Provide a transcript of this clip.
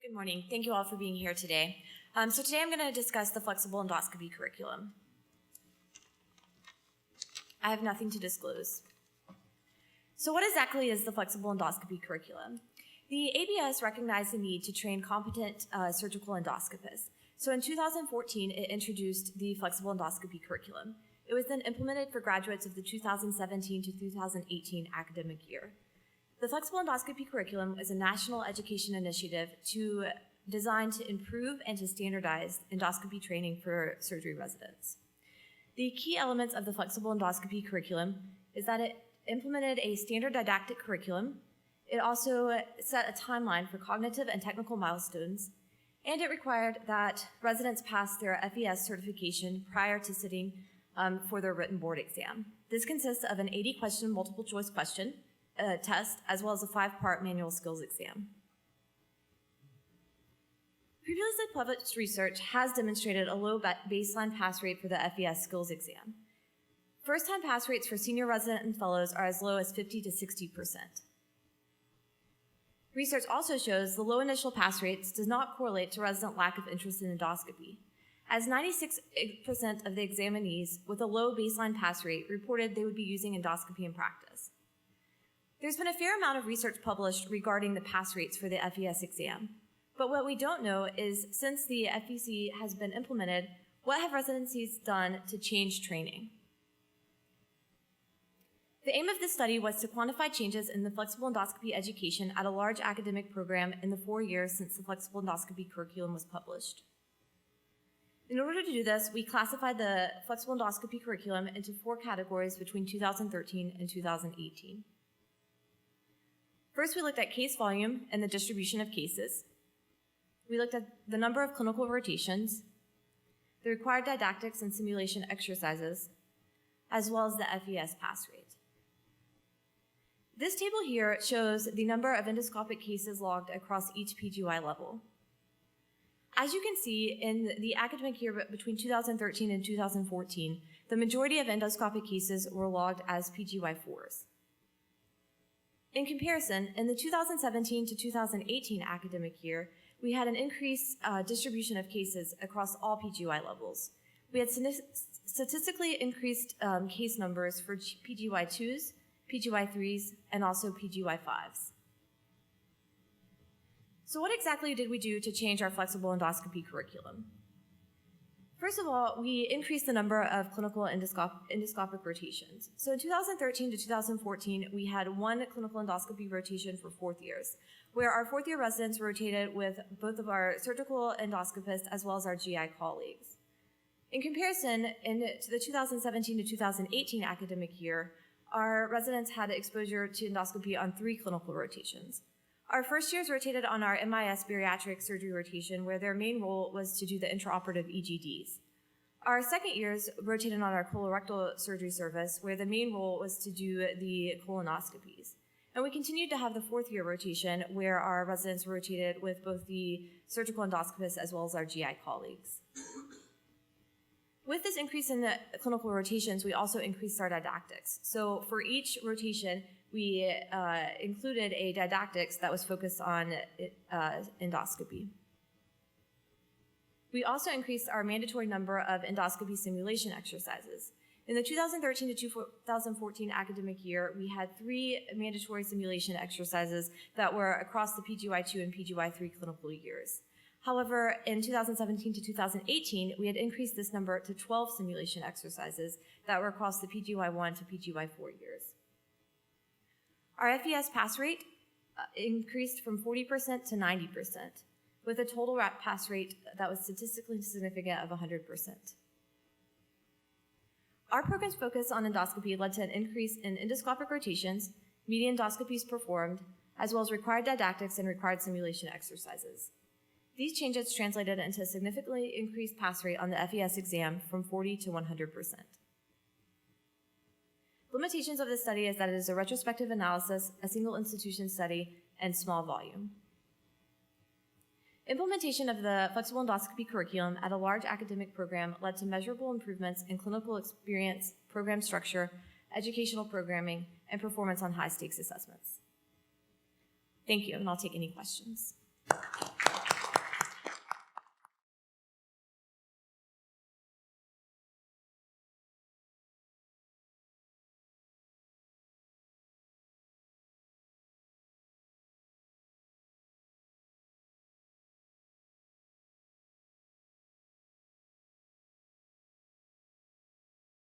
Good morning. Thank you all for being here today. So today I'm going to discuss the flexible endoscopy curriculum. I have nothing to disclose. So what exactly is the flexible endoscopy curriculum? The ABS recognized the need to train competent surgical endoscopists. So in 2014, it introduced the flexible endoscopy curriculum. It was then implemented for graduates of the 2017 to 2018 academic year. The flexible endoscopy curriculum is a national education initiative designed to improve and to standardize endoscopy training for surgery residents. The key elements of the flexible endoscopy curriculum is that it implemented a standard didactic curriculum. It also set a timeline for cognitive and technical milestones, and it required that residents pass their FES certification prior to sitting for their written board exam. This consists of an 80-question multiple choice question test, as well as a 5-part manual skills exam. Previously published research has demonstrated a low baseline pass rate for the FES skills exam. First-time pass rates for senior resident and fellows are as low as 50 to 60%. Research also shows the low initial pass rates does not correlate to resident lack of interest in endoscopy, as 96% of the examinees with a low baseline pass rate reported they would be using endoscopy in practice. There's been a fair amount of research published regarding the pass rates for the FES exam, but what we don't know is, since the FEC has been implemented, what have residencies done to change training? The aim of this study was to quantify changes in the flexible endoscopy education at a large academic program in the 4 years since the flexible endoscopy curriculum was published. In order to do this, we classified the flexible endoscopy curriculum into 4 categories between 2013 and 2018. First, we looked at case volume and the distribution of cases. We looked at the number of clinical rotations, the required didactics and simulation exercises, as well as the FES pass rate. This table here shows the number of endoscopic cases logged across each PGY level. As you can see, in the academic year between 2013 and 2014, the majority of endoscopic cases were logged as PGY4s. In comparison, in the 2017 to 2018 academic year, we had an increased distribution of cases across all PGY levels. We had statistically increased case numbers for PGY2s, PGY3s, and also PGY5s. So what exactly did we do to change our flexible endoscopy curriculum? First of all, we increased the number of clinical endoscopic rotations. So in 2013 to 2014, we had 1 clinical endoscopy rotation for 4th years, where our 4th year residents rotated with both of our surgical endoscopists as well as our GI colleagues. In comparison, in the 2017 to 2018 academic year, our residents had exposure to endoscopy on 3 clinical rotations. Our first years rotated on our MIS bariatric surgery rotation, where their main role was to do the intraoperative EGDs. Our second years rotated on our colorectal surgery service, where the main role was to do the colonoscopies. And we continued to have the 4th year rotation, where our residents rotated with both the surgical endoscopists as well as our GI colleagues. With this increase in the clinical rotations, we also increased our didactics. So for each rotation, we included a didactics that was focused on endoscopy. We also increased our mandatory number of endoscopy simulation exercises. In the 2013 to 2014 academic year, we had 3 mandatory simulation exercises that were across the PGY2 and PGY3 clinical years. However, in 2017 to 2018, we had increased this number to 12 simulation exercises that were across the PGY1 to PGY4 years. Our FES pass rate increased from 40% to 90%, with a total pass rate that was statistically significant of 100%. Our program's focus on endoscopy led to an increase in endoscopic rotations, median endoscopies performed, as well as required didactics and required simulation exercises. These changes translated into a significantly increased pass rate on the FES exam from 40 to 100%. Limitations of this study is that it is a retrospective analysis, a single institution study, and small volume. Implementation of the flexible endoscopy curriculum at a large academic program led to measurable improvements in clinical experience, program structure, educational programming, and performance on high-stakes assessments. Thank you, and I'll take any questions.